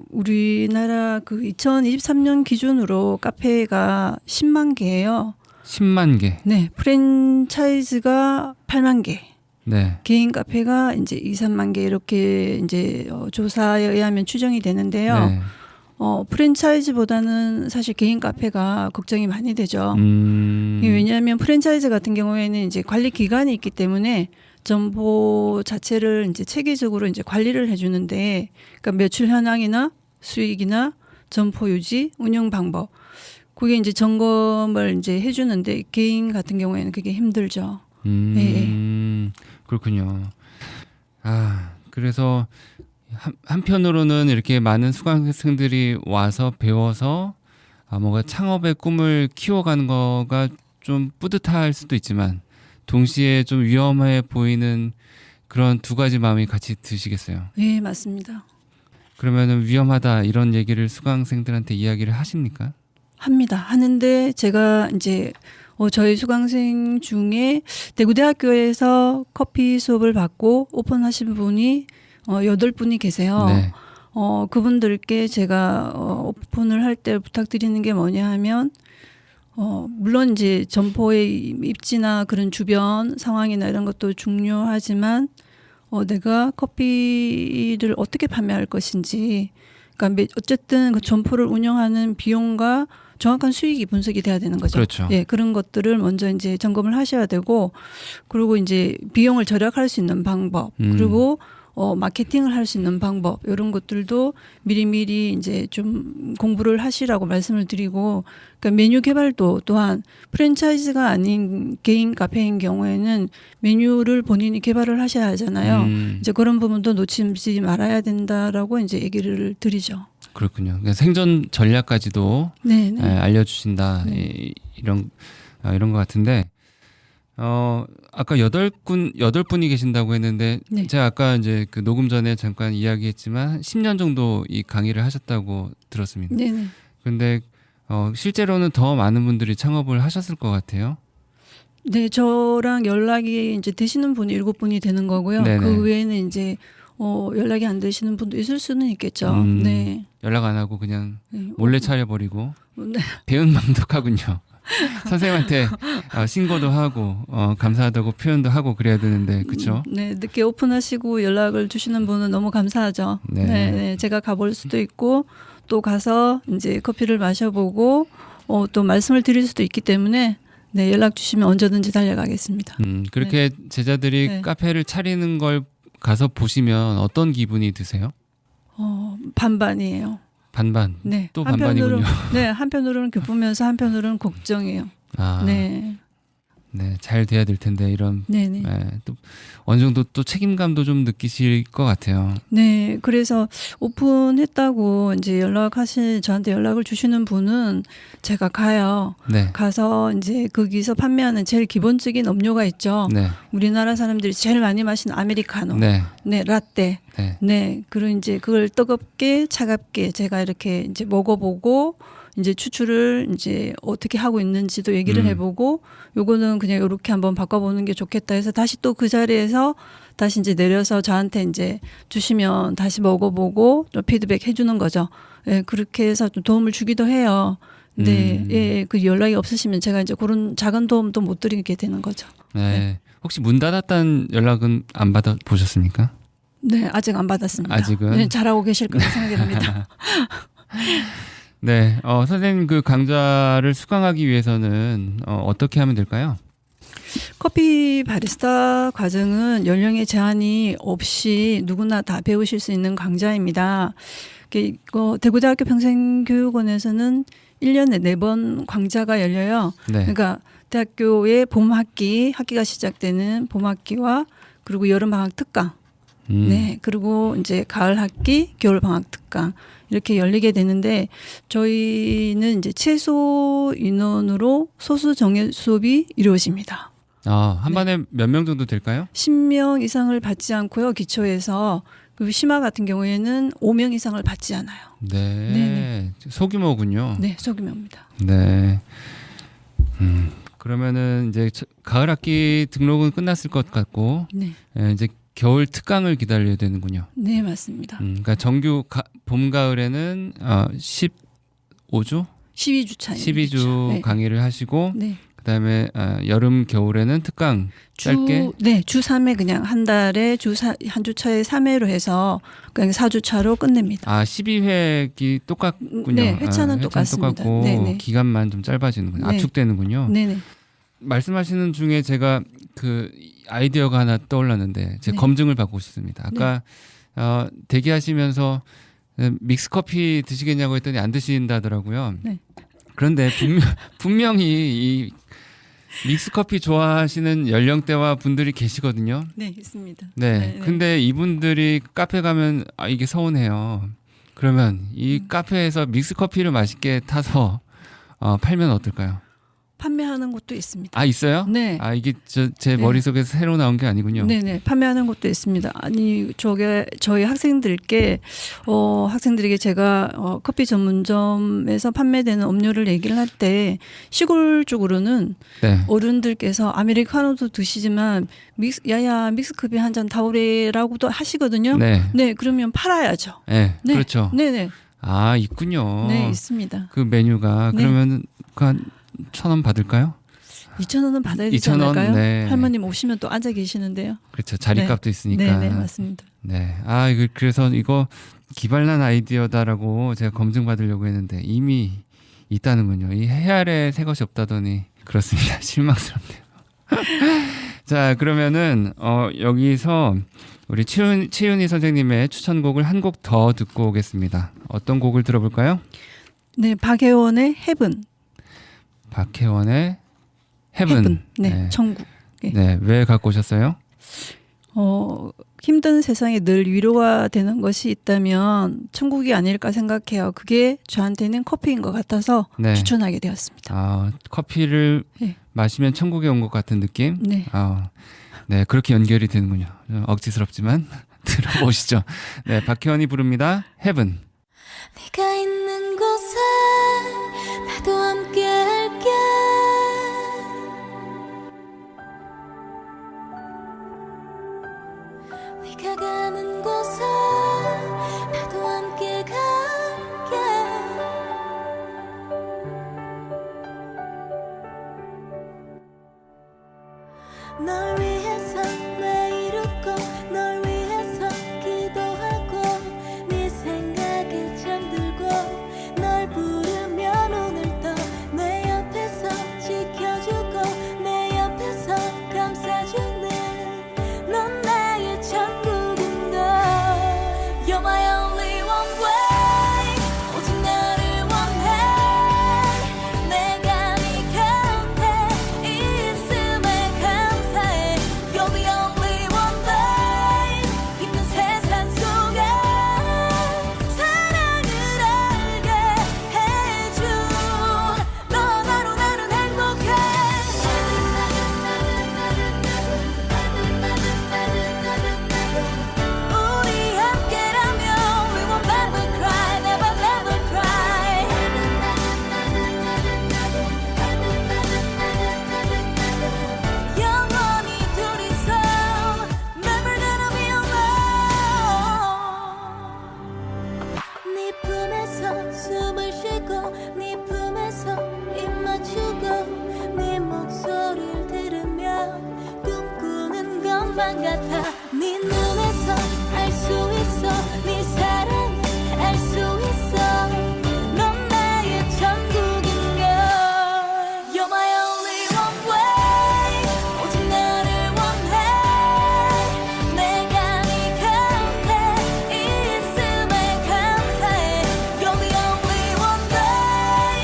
우리나라 그 2023년 기준으로 카페가 10만 개예요. 10만 개. 네, 프랜차이즈가 8만 개. 네. 개인 카페가 이제 2, 3만 개 이렇게 이제 조사에 의하면 추정이 되는데요. 네. 프랜차이즈보다는 사실 개인 카페가 걱정이 많이 되죠. 왜냐하면 프랜차이즈 같은 경우에는 이제 관리 기간이 있기 때문에 점포 자체를 이제 체계적으로 이제 관리를 해주는데, 그러니까 매출 현황이나 수익이나 점포 유지, 운영 방법, 그게 이제 점검을 이제 해주는데 개인 같은 경우에는 그게 힘들죠. 네. 그렇군요. 아, 그래서 한편으로는 이렇게 많은 수강생들이 와서 배워서 뭔가 창업의 꿈을 키워가는 거가 좀 뿌듯할 수도 있지만 동시에 좀 위험해 보이는 그런 두 가지 마음이 같이 드시겠어요? 네, 맞습니다. 그러면은 위험하다 이런 얘기를 수강생들한테 이야기를 하십니까? 합니다. 하는데 제가 이제 저희 수강생 중에 대구대학교에서 커피 수업을 받고 오픈하신 분이 8분이 계세요. 네. 그분들께 제가 오픈을 할 때 부탁드리는 게 뭐냐 하면 물론 이제 점포의 입지나 그런 주변 상황이나 이런 것도 중요하지만 내가 커피를 어떻게 판매할 것인지, 그러니까 어쨌든 그 점포를 운영하는 비용과 정확한 수익이 분석이 돼야 되는 거죠. 그렇죠. 예, 그런 것들을 먼저 이제 점검을 하셔야 되고, 그리고 이제 비용을 절약할 수 있는 방법, 그리고 마케팅을 할 수 있는 방법 이런 것들도 미리미리 이제 좀 공부를 하시라고 말씀을 드리고, 그러니까 메뉴 개발도 또한 프랜차이즈가 아닌 개인 카페인 경우에는 메뉴를 본인이 개발을 하셔야 하잖아요. 이제 그런 부분도 놓치지 말아야 된다라고 이제 얘기를 드리죠. 그렇군요. 그러니까 생존 전략까지도 네, 네. 알려주신다. 네. 이런 것 같은데 아까 8분이 계신다고 했는데 네. 제가 아까 이제 그 녹음 전에 잠깐 이야기했지만 10년 정도 이 강의를 하셨다고 들었습니다. 네, 네. 근데 실제로는 더 많은 분들이 창업을 하셨을 것 같아요. 네, 저랑 연락이 이제 되시는 분이 7분이 되는 거고요. 네네. 그 외에는 이제 연락이 안 되시는 분도 있을 수는 있겠죠. 네. 연락 안 하고 그냥 네. 몰래 차려버리고 네. 배은망덕하군요. 선생님한테 신고도 하고 감사하다고 표현도 하고 그래야 되는데 그렇죠? 네, 늦게 오픈하시고 연락을 주시는 분은 너무 감사하죠. 네. 네, 네, 제가 가볼 수도 있고 또 가서 이제 커피를 마셔보고 또 말씀을 드릴 수도 있기 때문에 네, 연락 주시면 언제든지 달려가겠습니다. 그렇게 제자들이 네. 카페를 차리는 걸 가서 보시면 어떤 기분이 드세요? 반반이에요. 반반. 네, 또 반반이군요. 네, 한편으로는 기쁘면서 한편으로는 걱정이에요. 아, 네, 네, 잘 돼야 될 텐데 이런 네, 네. 또 어느 정도 또 책임감도 좀 느끼실 것 같아요. 네, 그래서 오픈했다고 이제 저한테 연락을 주시는 분은 제가 가요. 네, 가서 이제 거기서 판매하는 제일 기본적인 음료가 있죠. 네, 우리나라 사람들이 제일 많이 마시는 아메리카노, 네, 네, 라떼, 네. 네, 그리고 이제 그걸 뜨겁게 차갑게 제가 이렇게 이제 먹어보고 이제 추출을 이제 어떻게 하고 있는지도 얘기를 해보고 요거는 그냥 이렇게 한번 바꿔보는 게 좋겠다 해서 다시 또 그 자리에서 다시 이제 내려서 저한테 이제 주시면 다시 먹어보고 또 피드백 해주는 거죠. 예, 그렇게 해서 좀 도움을 주기도 해요. 네, 예, 그 연락이 없으시면 제가 이제 그런 작은 도움도 못 드리게 되는 거죠. 네. 네. 혹시 문 닫았다는 연락은 안 받아 보셨습니까? 네, 아직 안 받았습니다. 아직은? 네, 잘하고 계실 거라 생각이 듭니다. 네, 선생님 그 강좌를 수강하기 위해서는 어떻게 하면 될까요? 커피 바리스타 과정은 연령의 제한이 없이 누구나 다 배우실 수 있는 강좌입니다. 대구대학교 평생교육원에서는 1년에 4번 강좌가 열려요. 네, 그러니까 대학교의 학기가 시작되는 봄학기와 그리고 여름방학 특강, 네, 그리고 이제 가을 학기, 겨울방학 특강 이렇게 열리게 되는데 저희는 이제 최소 인원으로 소수 정예 수업이 이루어집니다. 한 반에 몇 명 정도 될까요? 10명 이상을 받지 않고요. 기초에서. 그리고 심화 같은 경우에는 5명 이상을 받지 않아요. 네, 네네. 소규모군요. 네, 소규모입니다. 네. 그러면은 이제 가을 학기 등록은 끝났을 것 같고 네, 이제 겨울 특강을 기다려야 되는군요. 네, 맞습니다. 그러니까 정규 봄 가을에는 15주, 12주 차이. 12주 네. 강의를 하시고 네. 그다음에 여름 겨울에는 특강 짧게. 주 3회 그냥 한 달에 한 주 차에 3회로 해서 그냥 4주 차로 끝냅니다. 12회기 똑같군요. 네, 회차는 똑같습니다. 똑같고 네네. 기간만 좀 짧아지는군요. 네. 압축되는군요. 네네. 말씀하시는 중에 제가 그 아이디어가 하나 떠올랐는데 제가 네. 검증을 받고 싶습니다. 아까 대기하시면서 믹스 커피 드시겠냐고 했더니 안 드신다더라고요. 네. 그런데 분명히 이 믹스 커피 좋아하시는 연령대와 분들이 계시거든요. 네, 있습니다. 네. 근데 이분들이 카페 가면 이게 서운해요. 그러면 이 카페에서 믹스 커피를 맛있게 타서 팔면 어떨까요? 판매하는 곳도 있습니다. 있어요? 네. 이게 제 네. 머릿속에서 새로 나온 게 아니군요. 네네, 판매하는 곳도 있습니다. 아니, 저희 학생들에게 제가 커피 전문점에서 판매되는 음료를 얘기를 할 때 시골 쪽으로는 네. 어른들께서 아메리카노도 드시지만 믹스 커피 한 잔 타오래라고도 하시거든요. 네. 네, 그러면 팔아야죠. 네. 네. 그렇죠. 네네. 있군요. 네, 있습니다. 그 메뉴가 네. 그러면 한 1,000원 받을까요? 2,000원은 받아야 되지 2,000원? 않을까요? 네. 할머님 오시면 또 앉아 계시는데요. 그렇죠. 자리값도 있으니까. 네, 맞습니다. 네. 그래서 이거 기발난 아이디어다라고 제가 검증받으려고 했는데 이미 있다는군요. 이 해아래 새 것이 없다더니 그렇습니다. 실망스럽네요. 자, 그러면은 여기서 우리 치윤희 선생님의 추천곡을 한 곡 더 듣고 오겠습니다. 어떤 곡을 들어볼까요? 네, 박혜원의 헤븐. 박혜원의 헤븐. 네, 천국. 네, 왜 갖고 오셨어요? 힘든 세상에 늘 위로가 되는 것이 있다면 천국이 아닐까 생각해요. 그게 저한테는 커피인 것 같아서 네. 추천하게 되었습니다. 아, 커피를 네. 마시면 천국에 온 것 같은 느낌? 네. 네, 그렇게 연결이 되는군요. 억지스럽지만 들어보시죠. 네, 박혜원이 부릅니다. 헤븐. 네가 있는 곳에 나도 함께 할게. 네가 가는 곳에 나도 함께 갈게. 널 위해서 매일 웃고 널 위해서 기도하고 네 생각에 잠들고 널 부르면 오늘도 내 옆에서 지켜주고 내 옆에서 감싸주는 넌 나의 천국인 걸. You're my only one way. 오직 너를 원해. 내가 네 곁에 있음에 감사해. You're the only one way. 힘든 세상 속에 사랑을 알게 해준 너 나로 나는 행복해. 우리 함께라면 we will never cry, never never cry. 영원히 둘이서 never gonna be alone. 네 품에서 숨을 쉬고 네 품에서 입 맞추고 네 목소리를 들으면 꿈꾸는 것만 같아. 네 눈에서 알 수 있어 네 사랑을 알 수 있어 넌 나의 천국인 걸. You're my only one way. 오직 너를 원해. 내가 네 곁에 있음에 감사해. You're the only one way.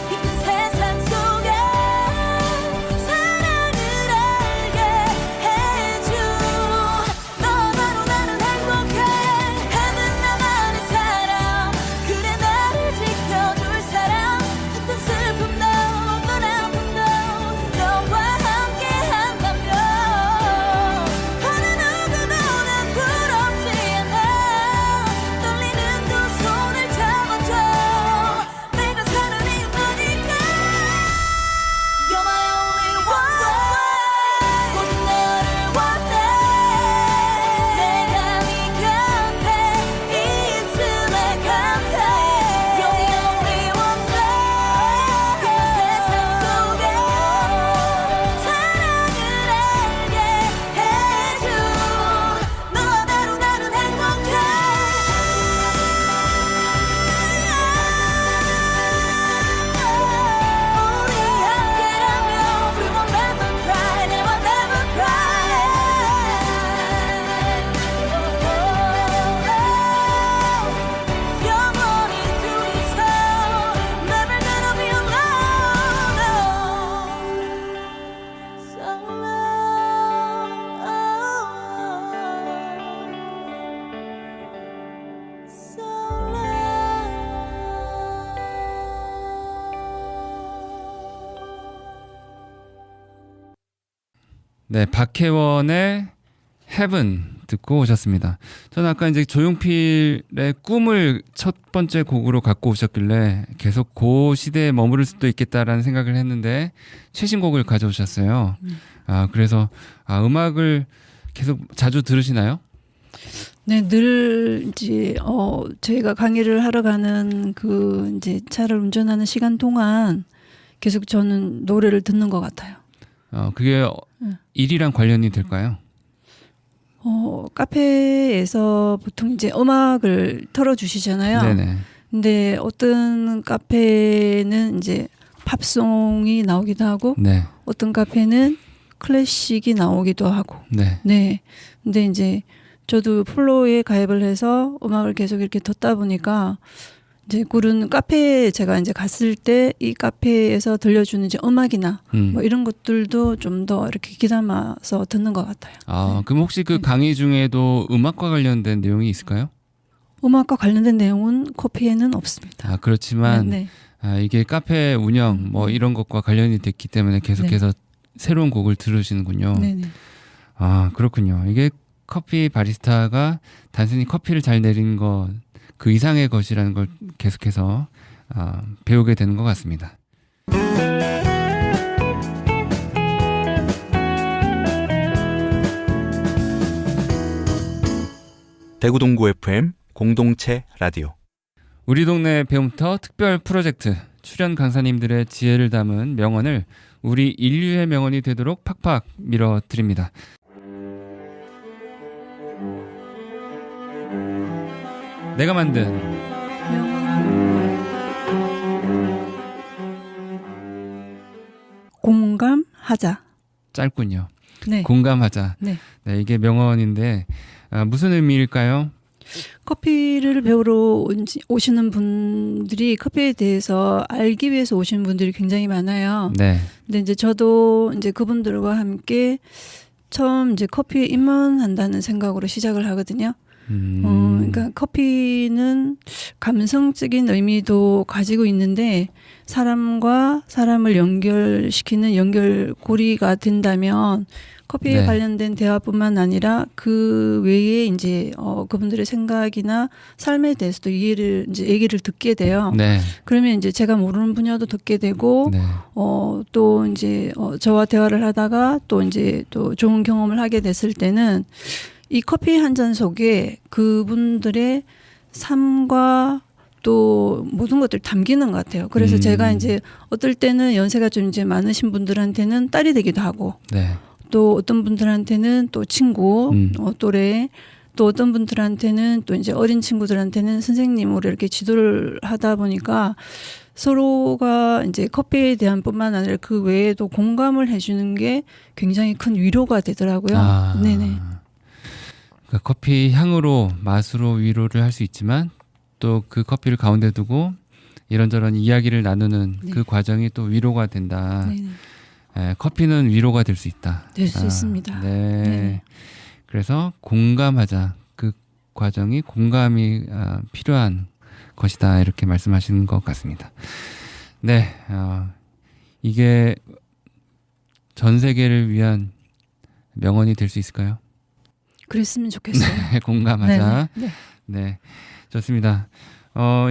힘든 세상 속에 사랑을 알게 해준 너 나로 나는 행복해. 하는 나만의 사람 그래 나를 지켜줄 사람. 어떤 슬픔도 어떤 아픔도 너와 함께 한다면 어느 누구도 난 부럽지 않아. 떨리는 두 손을 잡아줘. 내가 사는 이유 너니까. You're my only one way. 오직 너를 원해. 내가 네 곁에 있음에 감사해. You're the only one way. 힘든 세상 속에 사랑을 알게 해준 너 나로 나는 행복해. 우리 함께라면 we will never cry, never never cry. 영원히 둘이서 never gonna be alone. So long, so long. 네, 박혜원의 헤븐 듣고 오셨습니다. 저는 아까 이제 조용필의 꿈을 첫 번째 곡으로 갖고 오셨길래 계속 그 시대에 머무를 수도 있겠다라는 생각을 했는데 최신곡을 가져오셨어요. 그래서 음악을 계속 자주 들으시나요? 네, 늘 이제 저희가 강의를 하러 가는 그 이제 차를 운전하는 시간 동안 계속 저는 노래를 듣는 것 같아요. 그게 일이랑 관련이 될까요? 카페에서 보통 이제 음악을 틀어주시잖아요. 네네. 근데 어떤 카페는 이제 팝송이 나오기도 하고 네. 어떤 카페는 클래식이 나오기도 하고. 네. 네. 근데 이제 저도 플로에 가입을 해서 음악을 계속 이렇게 듣다 보니까 이제 그런 카페에 제가 이제 갔을 때 이 카페에서 들려주는 이제 음악이나 뭐 이런 것들도 좀 더 이렇게 귀담아서 듣는 것 같아요. 아, 그럼 혹시 그 네. 강의 중에도 음악과 관련된 내용이 있을까요? 음악과 관련된 내용은 커피에는 없습니다. 아, 그렇지만 네. 아, 이게 카페 운영 뭐 이런 것과 관련이 됐기 때문에 계속해서 새로운 곡을 들으시는군요. 네. 네. 아, 그렇군요. 이게 커피 바리스타가 단순히 커피를 잘 내리는 것 그 이상의 것이라는 걸 계속해서 배우게 되는 것 같습니다. 대구 동구 FM 공동체 라디오. 우리 동네 배움터 특별 프로젝트 출연 강사님들의 지혜를 담은 명언을 우리 인류의 명언이 되도록 팍팍 밀어드립니다. 내가 만든 공감하자. 짧군요. 네. 공감하자. 네. 네, 이게 명언인데 무슨 의미일까요? 커피를 배우러 오시는 분들이 커피에 대해서 알기 위해서 오시는 분들이 굉장히 많아요. 네. 근데 이제 저도 이제 그분들과 함께 처음 이제 커피에 입문한다는 생각으로 시작을 하거든요. 그러니까 커피는 감성적인 의미도 가지고 있는데 사람과 사람을 연결시키는 연결고리가 된다면 커피에 네. 관련된 대화뿐만 아니라 그 외에 이제 그분들의 생각이나 삶에 대해서도 얘기를 듣게 돼요. 네. 그러면 이제 제가 모르는 분야도 듣게 되고 네. 또 이제 저와 대화를 하다가 또 이제 또 좋은 경험을 하게 됐을 때는 이 커피 한 잔 속에 그분들의 삶과 또 모든 것들 담기는 것 같아요. 그래서 제가 이제 어떨 때는 연세가 좀 이제 많으신 분들한테는 딸이 되기도 하고 네. 또 어떤 분들한테는 또 친구, 또래, 또 어떤 분들한테는 또 이제 어린 친구들한테는 선생님으로 이렇게 지도를 하다 보니까 서로가 이제 커피에 대한 뿐만 아니라 그 외에도 공감을 해주는 게 굉장히 큰 위로가 되더라고요. 아, 네네. 그러니까 커피 향으로 맛으로 위로를 할 수 있지만 또 그 커피를 가운데 두고 이런저런 이야기를 나누는 네. 그 과정이 또 위로가 된다. 네네. 커피는 위로가 될 수 있다. 될 수 있습니다. 네. 네네. 그래서 공감하자. 그 과정이 공감이 필요한 것이다. 이렇게 말씀하시는 것 같습니다. 네. 이게 전 세계를 위한 명언이 될 수 있을까요? 그랬으면 좋겠어요. 공감하자. 네네. 네. 네. 좋습니다.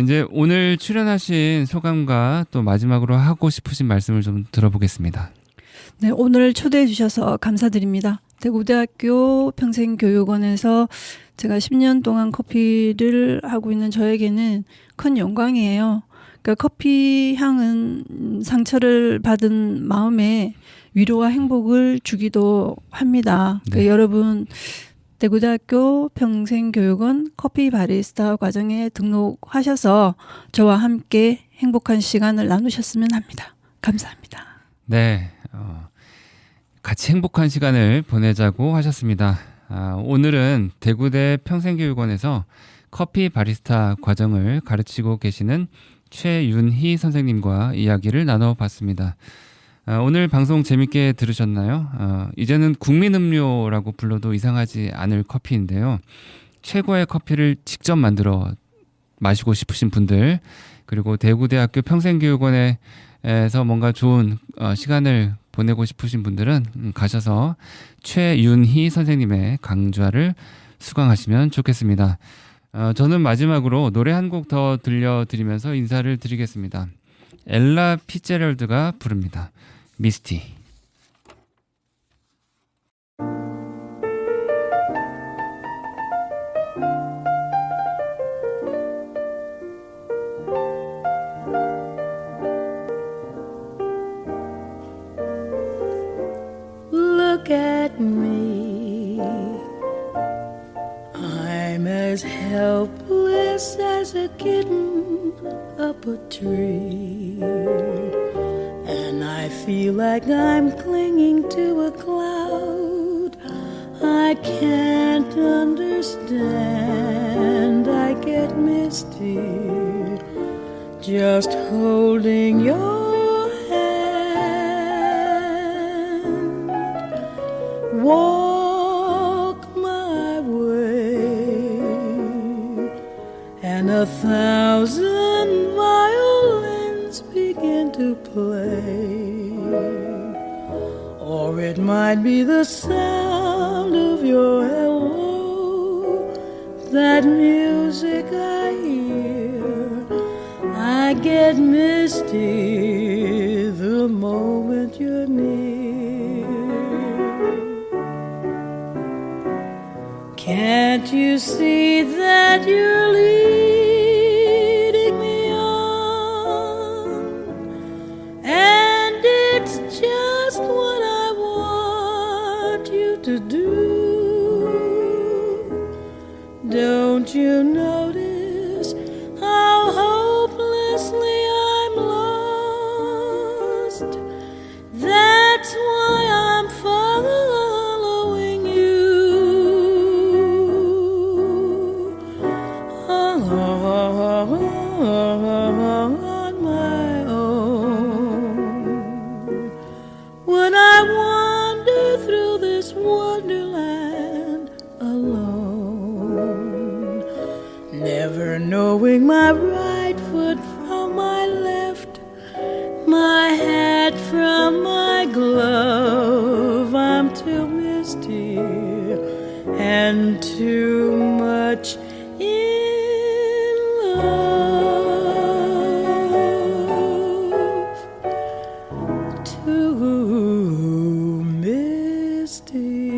이제 오늘 출연하신 소감과 또 마지막으로 하고 싶으신 말씀을 좀 들어보겠습니다. 네, 오늘 초대해 주셔서 감사드립니다. 대구대학교 평생교육원에서 제가 10년 동안 커피를 하고 있는 저에게는 큰 영광이에요. 그러니까 커피 향은 상처를 받은 마음에 위로와 행복을 주기도 합니다. 네. 그러니까 여러분 대구대학교 평생교육원 커피 바리스타 과정에 등록하셔서 저와 함께 행복한 시간을 나누셨으면 합니다. 감사합니다. 네. 같이 행복한 시간을 보내자고 하셨습니다. 오늘은 대구대 평생교육원에서 커피 바리스타 과정을 가르치고 계시는 최윤희 선생님과 이야기를 나눠봤습니다. 오늘 방송 재밌게 들으셨나요? 이제는 국민음료라고 불러도 이상하지 않을 커피인데요. 최고의 커피를 직접 만들어 마시고 싶으신 분들, 그리고 대구대학교 평생교육원에서 뭔가 좋은 시간을 보내고 싶으신 분들은 가셔서 최윤희 선생님의 강좌를 수강하시면 좋겠습니다. 저는 마지막으로 노래 한 곡 더 들려드리면서 인사를 드리겠습니다. 엘라 피츠제럴드가 부릅니다. 미스티. Look at me, I'm as helpless as a kitten up a tree, and I feel like I'm clinging to a cloud. can't understand. I get misty just holding your hand. Walk my way, and 1,000 violins begin to play. Or it might be the sound of your hello, that music I hear. I get misty the moment you're near. Can't you see that you're leading me on? And it's just what I want you to do. Don't you notice how hopelessly I'm lost? That's why I'm following you on my own. When I wander through this wonderland alone, never knowing my right foot from my left, my hat from my glove. I'm too misty and too much in love, too misty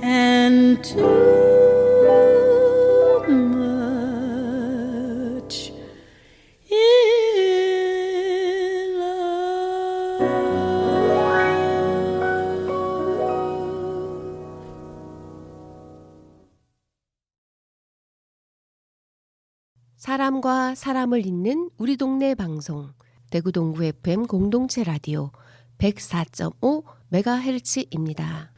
and too much in love. 사람과 사람을 잇는 우리 동네 방송 대구동구 FM 공동체 라디오 104.5 MHz입니다.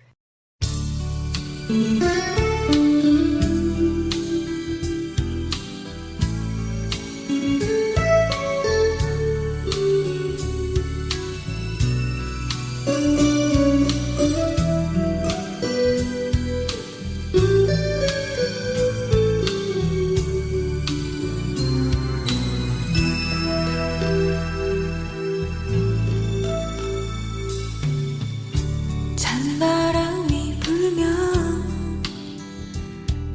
찬바람이 불면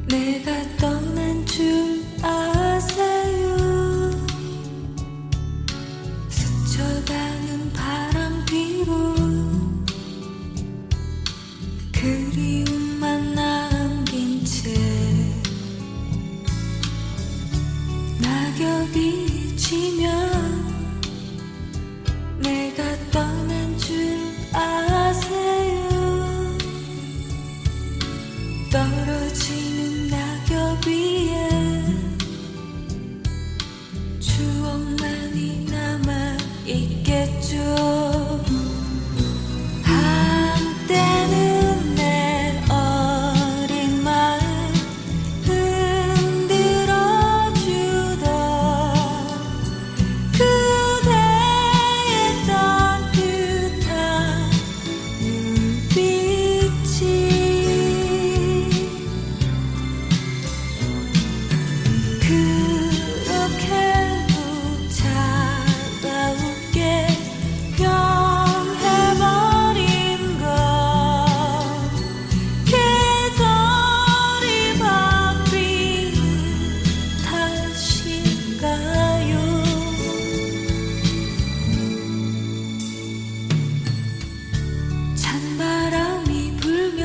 내가 떠난 줄 아세요? 스쳐가는 바람 뒤로 그리움만 남긴 채 낙엽이 지면 내가 떠난 줄 아세요? 떨어지는 낙엽 위에 추억만이 남아있겠죠. 한때는 내 어린 마음 흔들어주던 그대의 따뜻한 눈빛이 그렇게도 차가우게 변해버린 건 계절이 바뀐 탓인가요? 찬바람이 불면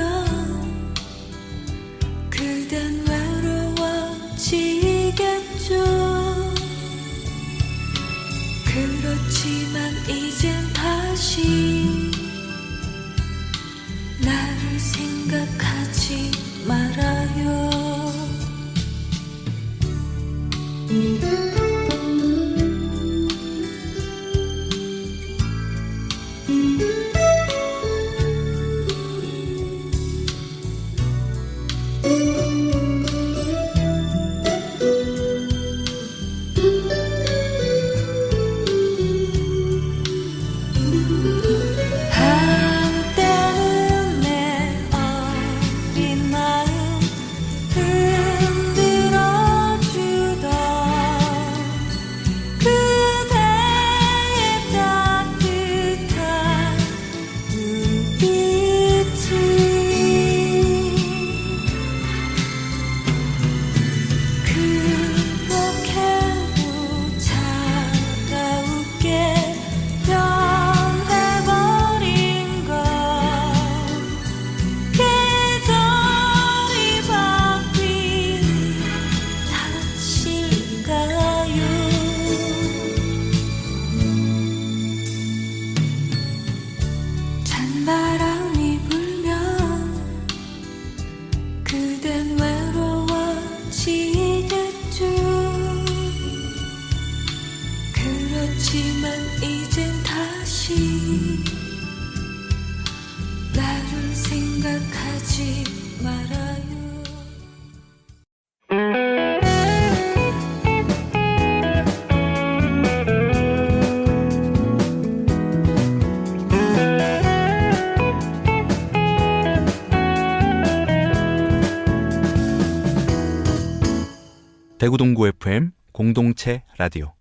그댄 외로워지겠죠. 그렇지만 이젠 다시 나를 생각하지 말아요. 대구 동구 FM 공동체 라디오